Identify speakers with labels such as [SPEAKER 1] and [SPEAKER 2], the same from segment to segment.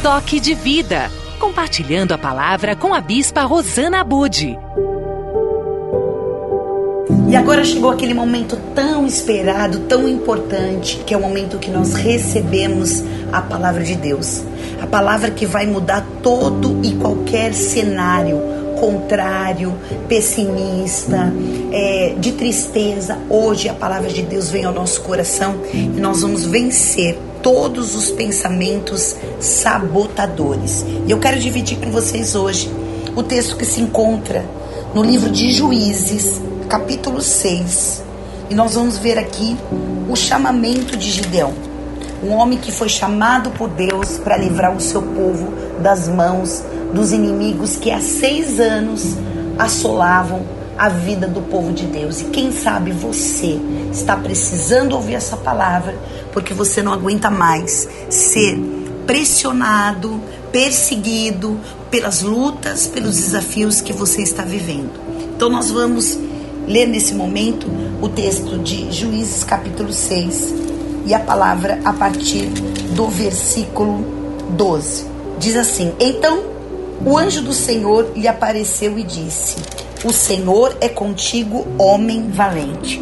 [SPEAKER 1] Toque de Vida, compartilhando a palavra com a Bispa Rosana Abud.
[SPEAKER 2] E agora chegou aquele momento tão esperado, tão importante, que é o momento que nós recebemos a palavra de Deus. A palavra que vai mudar todo e qualquer cenário contrário, pessimista, de tristeza. Hoje a palavra de Deus vem ao nosso coração e nós vamos vencer todos os pensamentos sabotadores. E eu quero dividir com vocês hoje o texto que se encontra no livro de Juízes, capítulo 6. E nós vamos ver aqui o chamamento de Gideão. Um homem que foi chamado por Deus para livrar o seu povo das mãos dos inimigos que há 6 anos assolavam a vida do povo de Deus. E quem sabe você está precisando ouvir essa palavra, porque você não aguenta mais ser pressionado, perseguido pelas lutas, pelos desafios que você está vivendo. Então nós vamos ler nesse momento o texto de Juízes capítulo 6 e a palavra a partir do versículo 12. Diz assim: Então o anjo do Senhor lhe apareceu e disse: O Senhor é contigo, homem valente.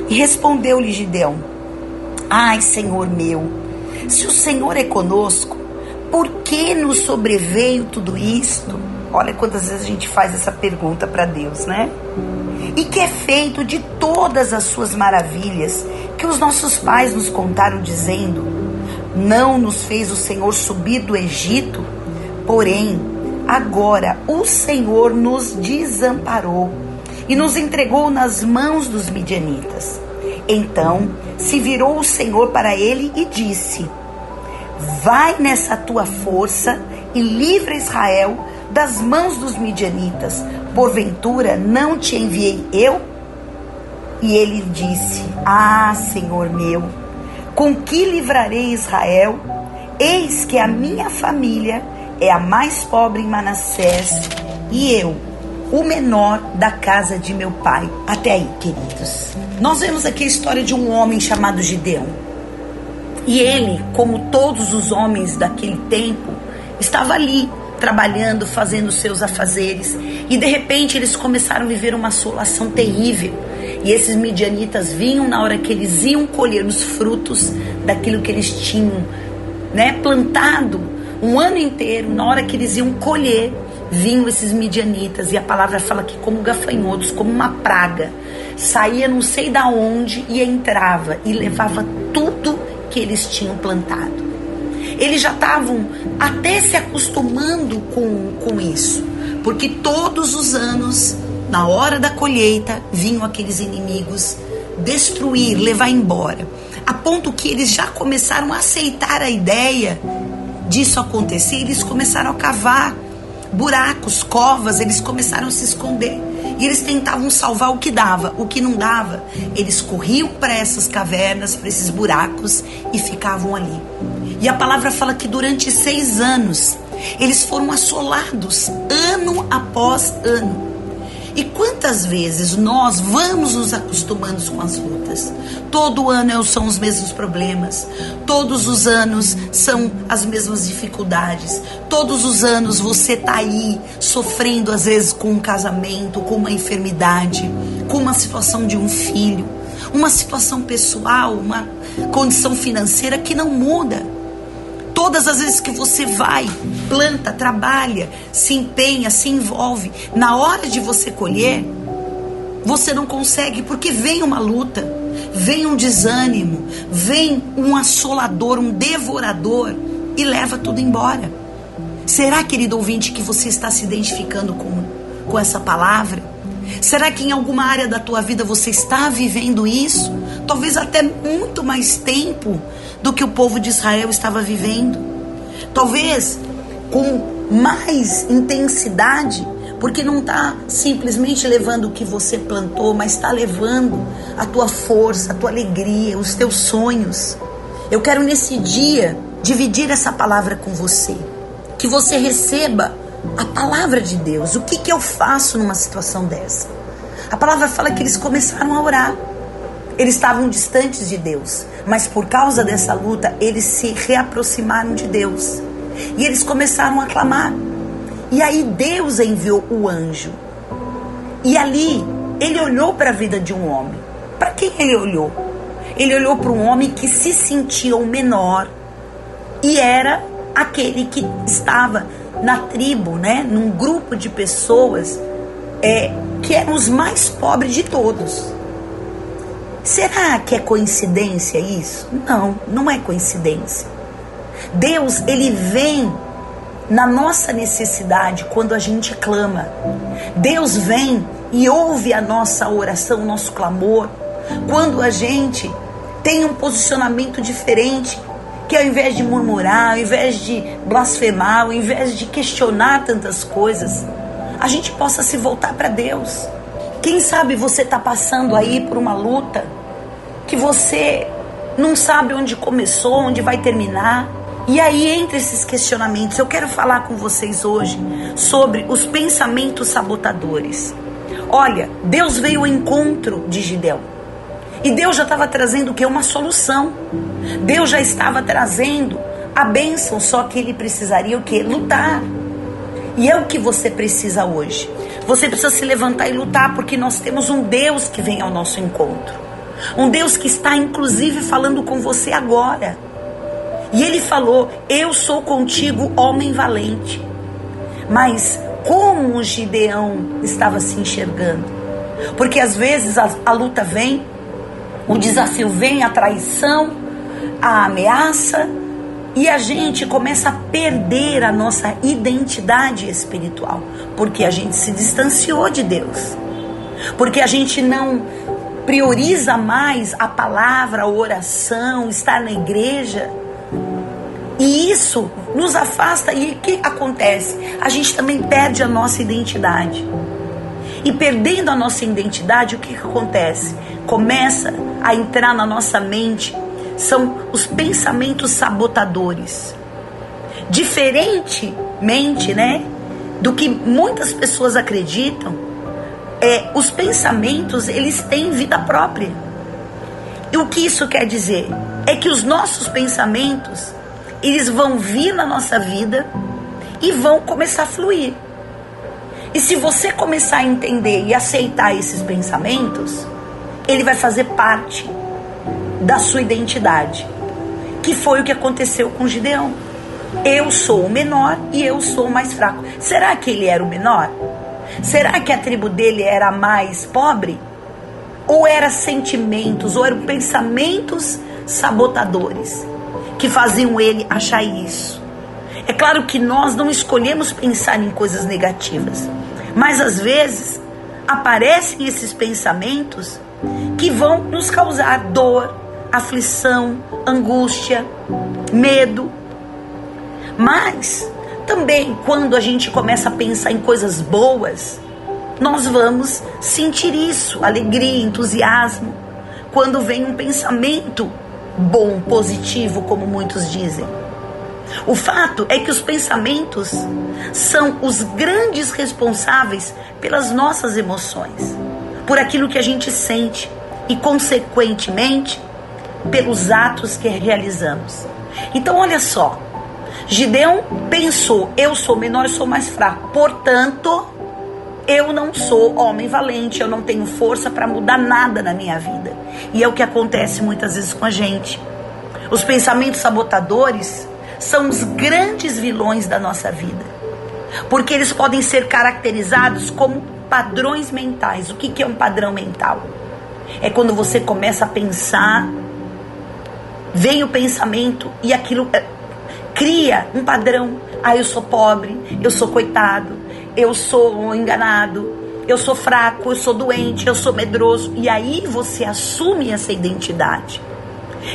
[SPEAKER 2] E respondeu-lhe Gideão: Ai, Senhor meu, se o Senhor é conosco, por que nos sobreveio tudo isto? Olha quantas vezes a gente faz essa pergunta para Deus, né? E que é feito de todas as suas maravilhas que os nossos pais nos contaram, dizendo: Não nos fez o Senhor subir do Egito? Porém, agora o Senhor nos desamparou e nos entregou nas mãos dos midianitas. Então se virou o Senhor para ele e disse: Vai nessa tua força e livra Israel das mãos dos midianitas. Porventura não te enviei eu? E ele disse: Ah, Senhor meu, com que livrarei Israel? Eis que a minha família é a mais pobre em Manassés, e eu, o menor da casa de meu pai. Até aí, queridos. Nós vemos aqui a história de um homem chamado Gideão. E ele, como todos os homens daquele tempo, estava ali, trabalhando, fazendo seus afazeres. E de repente eles começaram a viver uma assolação terrível. E esses midianitas vinham na hora que eles iam colher os frutos daquilo que eles tinham, plantado um ano inteiro. Na hora que eles iam colher, vinham esses midianitas, e a palavra fala que como gafanhotos, como uma praga, saía não sei da onde e entrava e levava tudo que eles tinham plantado. Eles já estavam até se acostumando com isso, porque todos os anos, na hora da colheita, vinham aqueles inimigos destruir, levar embora, a ponto que eles já começaram a aceitar a ideia disso acontecer. Eles começaram a cavar buracos, covas, eles começaram a se esconder. E eles tentavam salvar o que dava. O que não dava, eles corriam para essas cavernas, para esses buracos, e ficavam ali. E a palavra fala que durante 6 anos, eles foram assolados, ano após ano. E quantas vezes nós vamos nos acostumando com as lutas? Todo ano são os mesmos problemas. Todos os anos são as mesmas dificuldades. Todos os anos você está aí sofrendo, às vezes, com um casamento, com uma enfermidade, com uma situação de um filho, uma situação pessoal, uma condição financeira que não muda. Todas as vezes que você vai, planta, trabalha, se empenha, se envolve, na hora de você colher, você não consegue, porque vem uma luta, vem um desânimo, vem um assolador, um devorador e leva tudo embora. Será, querido ouvinte, que você está se identificando com essa palavra? Será que em alguma área da tua vida você está vivendo isso? Talvez até muito mais tempo do que o povo de Israel estava vivendo. Talvez com mais intensidade, porque não está simplesmente levando o que você plantou, mas está levando a tua força, a tua alegria, os teus sonhos. Eu quero nesse dia dividir essa palavra com você, que você receba a palavra de Deus. O que eu faço numa situação dessa? A palavra fala que eles começaram a orar. Eles estavam distantes de Deus, mas por causa dessa luta, eles se reaproximaram de Deus. E eles começaram a clamar. E aí Deus enviou o anjo. E ali ele olhou para a vida de um homem. Para quem ele olhou? Ele olhou para um homem que se sentia o menor e era aquele que estava na tribo, né? Num grupo de pessoas que eram os mais pobres de todos. Será que é coincidência isso? Não, não é coincidência. Deus, ele vem na nossa necessidade quando a gente clama. Deus vem e ouve a nossa oração, o nosso clamor, quando a gente tem um posicionamento diferente, que ao invés de murmurar, ao invés de blasfemar, ao invés de questionar tantas coisas, a gente possa se voltar para Deus. Quem sabe você está passando aí por uma luta que você não sabe onde começou, onde vai terminar. E aí, entre esses questionamentos, eu quero falar com vocês hoje sobre os pensamentos sabotadores. Olha, Deus veio ao encontro de Gideão. E Deus já estava trazendo o quê? Uma solução. Deus já estava trazendo a bênção, só que ele precisaria o quê? Lutar. E é o que você precisa hoje. Você precisa se levantar e lutar, porque nós temos um Deus que vem ao nosso encontro. Um Deus que está, inclusive, falando com você agora. E ele falou: eu sou contigo, homem valente. Mas como Gideão estava se enxergando? Porque às vezes a luta vem, o desafio vem, a traição, a ameaça, e a gente começa a perder a nossa identidade espiritual, porque a gente se distanciou de Deus, porque a gente não prioriza mais a palavra, a oração, estar na igreja. E isso nos afasta. E o que acontece? A gente também perde a nossa identidade. E perdendo a nossa identidade, o que acontece? Começa a entrar na nossa mente, são os pensamentos sabotadores. Diferentemente, né, do que muitas pessoas acreditam, os pensamentos, eles têm vida própria. E o que isso quer dizer? É que os nossos pensamentos, eles vão vir na nossa vida e vão começar a fluir. E se você começar a entender e aceitar esses pensamentos, ele vai fazer parte da sua identidade, que foi o que aconteceu com Gideão. Eu sou o menor e eu sou o mais fraco. Será que ele era o menor? Será que a tribo dele era a mais pobre? Ou eram sentimentos, ou eram pensamentos sabotadores que faziam ele achar isso? É claro que nós não escolhemos pensar em coisas negativas, mas às vezes aparecem esses pensamentos que vão nos causar dor, aflição, angústia, medo. Mas também quando a gente começa a pensar em coisas boas, nós vamos sentir isso, alegria, entusiasmo, quando vem um pensamento bom, positivo, como muitos dizem. O fato é que os pensamentos são os grandes responsáveis pelas nossas emoções, por aquilo que a gente sente e, consequentemente, pelos atos que realizamos. Então, olha só, Gideão pensou: eu sou menor, eu sou mais fraco, portanto, eu não sou homem valente, eu não tenho força para mudar nada na minha vida. E é o que acontece muitas vezes com a gente. Os pensamentos sabotadores são os grandes vilões da nossa vida, porque eles podem ser caracterizados como padrões mentais. O que é um padrão mental? É quando você começa a pensar, vem o pensamento e aquilo cria um padrão. Eu sou pobre, eu sou coitado, eu sou enganado, eu sou fraco, eu sou doente, eu sou medroso. E aí você assume essa identidade.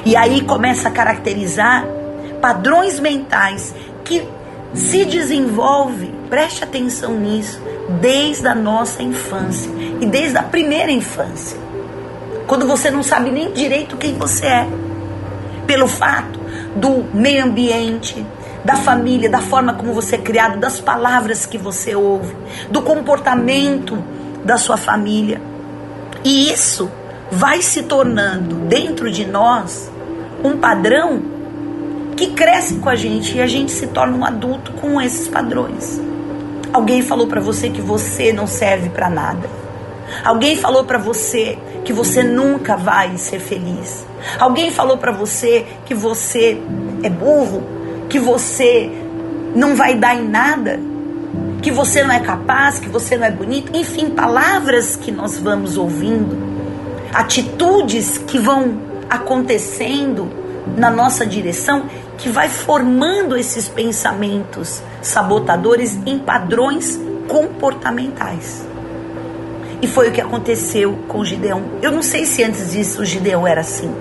[SPEAKER 2] E aí começa a caracterizar padrões mentais que se desenvolvem, preste atenção nisso, desde a nossa infância e desde a primeira infância, quando você não sabe nem direito quem você é, pelo fato do meio ambiente, da família, da forma como você é criado, das palavras que você ouve, do comportamento da sua família. E isso vai se tornando dentro de nós um padrão que crescem com a gente e a gente se torna um adulto com esses padrões. Alguém falou para você que você não serve para nada. Alguém falou para você que você nunca vai ser feliz. Alguém falou para você que você é burro, que você não vai dar em nada, que você não é capaz, que você não é bonito. Enfim, palavras que nós vamos ouvindo, atitudes que vão acontecendo na nossa direção, que vai formando esses pensamentos sabotadores em padrões comportamentais. E foi o que aconteceu com Gideão. Eu não sei se antes disso o Gideão era assim.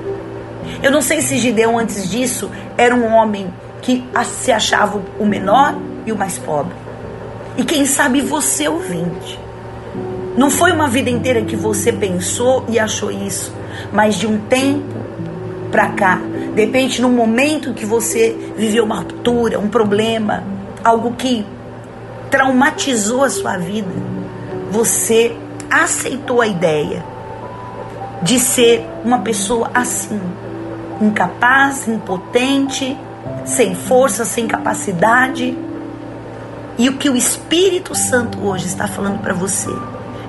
[SPEAKER 2] Eu não sei se Gideão antes disso era um homem que se achava o menor e o mais pobre. E quem sabe você, ouvinte, não foi uma vida inteira que você pensou e achou isso, mas de um tempo pra cá, de repente, num momento que você viveu uma ruptura, um problema, algo que traumatizou a sua vida, você aceitou a ideia de ser uma pessoa assim, incapaz, impotente, sem força, sem capacidade. E o que o Espírito Santo hoje está falando para você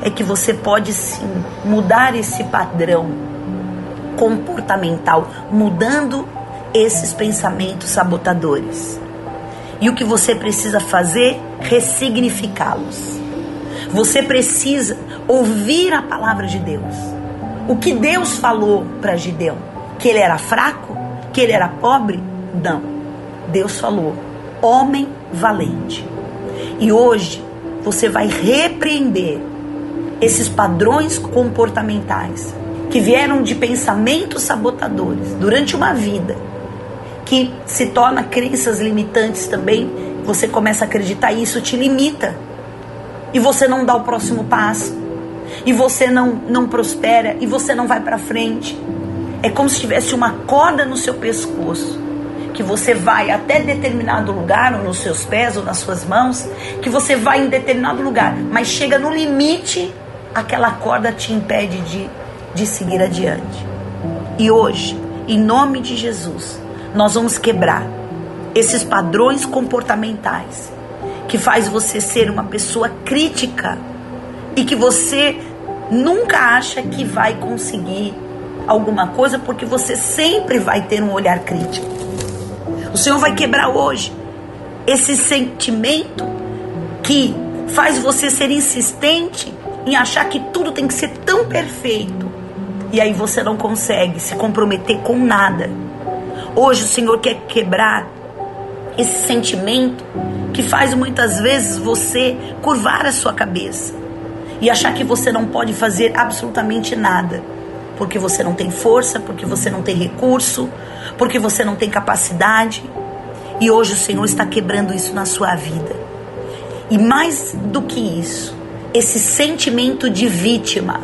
[SPEAKER 2] é que você pode sim mudar esse padrão comportamental, mudando esses pensamentos sabotadores. E o que você precisa fazer? Ressignificá-los. Você precisa ouvir a palavra de Deus. O que Deus falou para Gideão? Que ele era fraco? Que ele era pobre? Não. Deus falou, homem valente. E hoje você vai repreender esses padrões comportamentais que vieram de pensamentos sabotadores durante uma vida, que se torna crenças limitantes também. Você começa a acreditar e isso te limita. E você não dá o próximo passo. E você não prospera. E você não vai para frente. É como se tivesse uma corda no seu pescoço, que você vai até determinado lugar, ou nos seus pés, ou nas suas mãos, que você vai em determinado lugar, mas chega no limite, aquela corda te impede de seguir adiante. E hoje, em nome de Jesus, nós vamos quebrar esses padrões comportamentais que faz você ser uma pessoa crítica e que você nunca acha que vai conseguir alguma coisa, porque você sempre vai ter um olhar crítico. O Senhor vai quebrar hoje esse sentimento que faz você ser insistente em achar que tudo tem que ser tão perfeito, e aí você não consegue se comprometer com nada. Hoje o Senhor quer quebrar esse sentimento que faz muitas vezes você curvar a sua cabeça e achar que você não pode fazer absolutamente nada, porque você não tem força, porque você não tem recurso, porque você não tem capacidade. E hoje o Senhor está quebrando isso na sua vida. E mais do que isso, esse sentimento de vítima.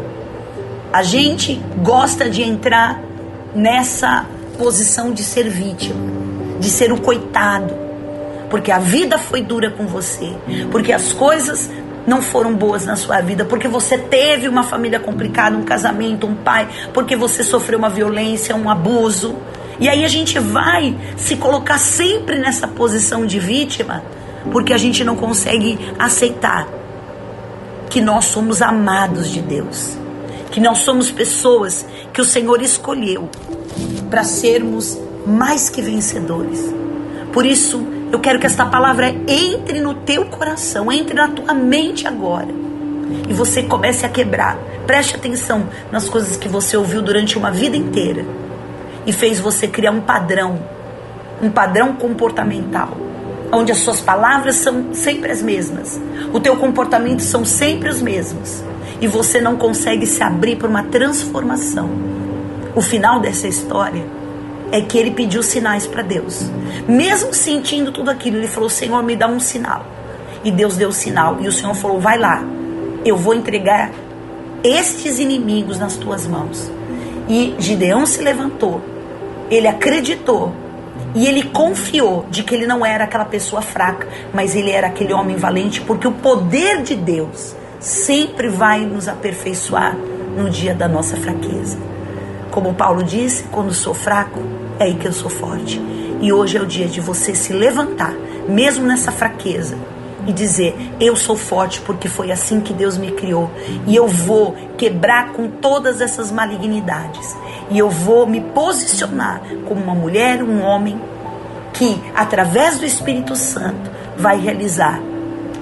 [SPEAKER 2] A gente gosta de entrar nessa posição de ser vítima, de ser o coitado, porque a vida foi dura com você, porque as coisas não foram boas na sua vida, porque você teve uma família complicada, um casamento, um pai, porque você sofreu uma violência, um abuso. E aí a gente vai se colocar sempre nessa posição de vítima, porque a gente não consegue aceitar que nós somos amados de Deus, que nós somos pessoas que o Senhor escolheu para sermos mais que vencedores. Por isso, eu quero que esta palavra entre no teu coração, entre na tua mente agora, e você comece a quebrar. Preste atenção nas coisas que você ouviu durante uma vida inteira e fez você criar um padrão comportamental, onde as suas palavras são sempre as mesmas, o teu comportamento são sempre os mesmos, e você não consegue se abrir para uma transformação. O final dessa história é que ele pediu sinais para Deus. Mesmo sentindo tudo aquilo, ele falou, Senhor, me dá um sinal. E Deus deu o sinal. E o Senhor falou, vai lá, eu vou entregar estes inimigos nas tuas mãos. E Gideão se levantou, ele acreditou, e ele confiou de que ele não era aquela pessoa fraca, mas ele era aquele homem valente, porque o poder de Deus sempre vai nos aperfeiçoar no dia da nossa fraqueza. Como Paulo disse, quando sou fraco, é aí que eu sou forte. E hoje é o dia de você se levantar, mesmo nessa fraqueza, e dizer: eu sou forte porque foi assim que Deus me criou. E eu vou quebrar com todas essas malignidades. E eu vou me posicionar como uma mulher, um homem, que através do Espírito Santo vai realizar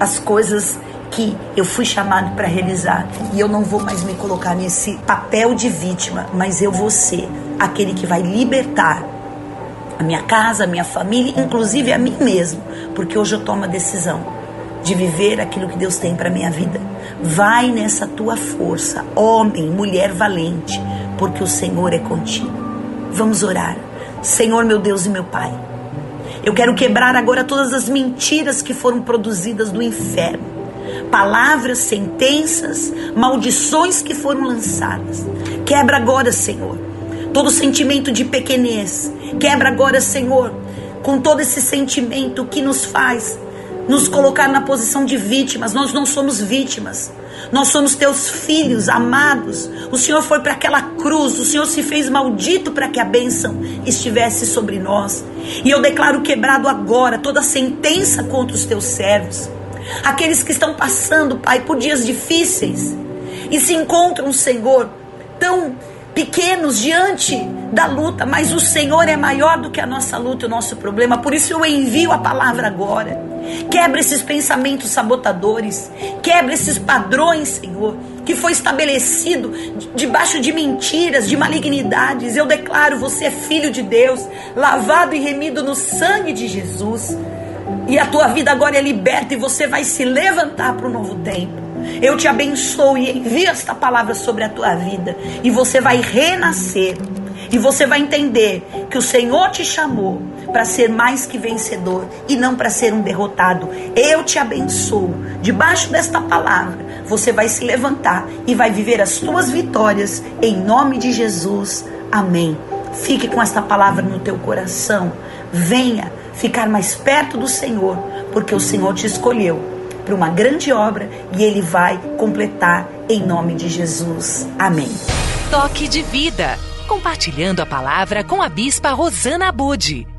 [SPEAKER 2] as coisas que eu fui chamado para realizar. E eu não vou mais me colocar nesse papel de vítima, mas eu vou ser aquele que vai libertar a minha casa, a minha família, inclusive a mim mesmo, porque hoje eu tomo a decisão de viver aquilo que Deus tem para minha vida. Vai nessa tua força, homem, mulher valente, porque o Senhor é contigo. Vamos orar. Senhor, meu Deus e meu Pai, eu quero quebrar agora todas as mentiras que foram produzidas do inferno. Palavras, sentenças, maldições que foram lançadas. Quebra agora, Senhor, todo sentimento de pequenez. Quebra agora, Senhor, com todo esse sentimento que nos faz nos colocar na posição de vítimas. Nós não somos vítimas. Nós somos teus filhos amados. O Senhor foi para aquela cruz. O Senhor se fez maldito para que a bênção estivesse sobre nós. E eu declaro quebrado agora toda sentença contra os teus servos. Aqueles que estão passando, Pai, por dias difíceis e se encontram, Senhor, tão pequenos diante da luta, mas o Senhor é maior do que a nossa luta e o nosso problema. Por isso eu envio a palavra agora. Quebra esses pensamentos sabotadores, quebra esses padrões, Senhor, que foi estabelecido debaixo de mentiras, de malignidades. Eu declaro: você é filho de Deus, lavado e remido no sangue de Jesus, e a tua vida agora é liberta e você vai se levantar para um novo tempo. Eu te abençoo e envio esta palavra sobre a tua vida, e você vai renascer, e você vai entender que o Senhor te chamou para ser mais que vencedor e não para ser um derrotado. Eu te abençoo. Debaixo desta palavra, você vai se levantar e vai viver as tuas vitórias em nome de Jesus. Amém. Fique com esta palavra no teu coração. Venha ficar mais perto do Senhor, porque o Senhor te escolheu para uma grande obra e Ele vai completar em nome de Jesus. Amém.
[SPEAKER 1] Toque de vida. Compartilhando a palavra com a bispa Rosana Abud.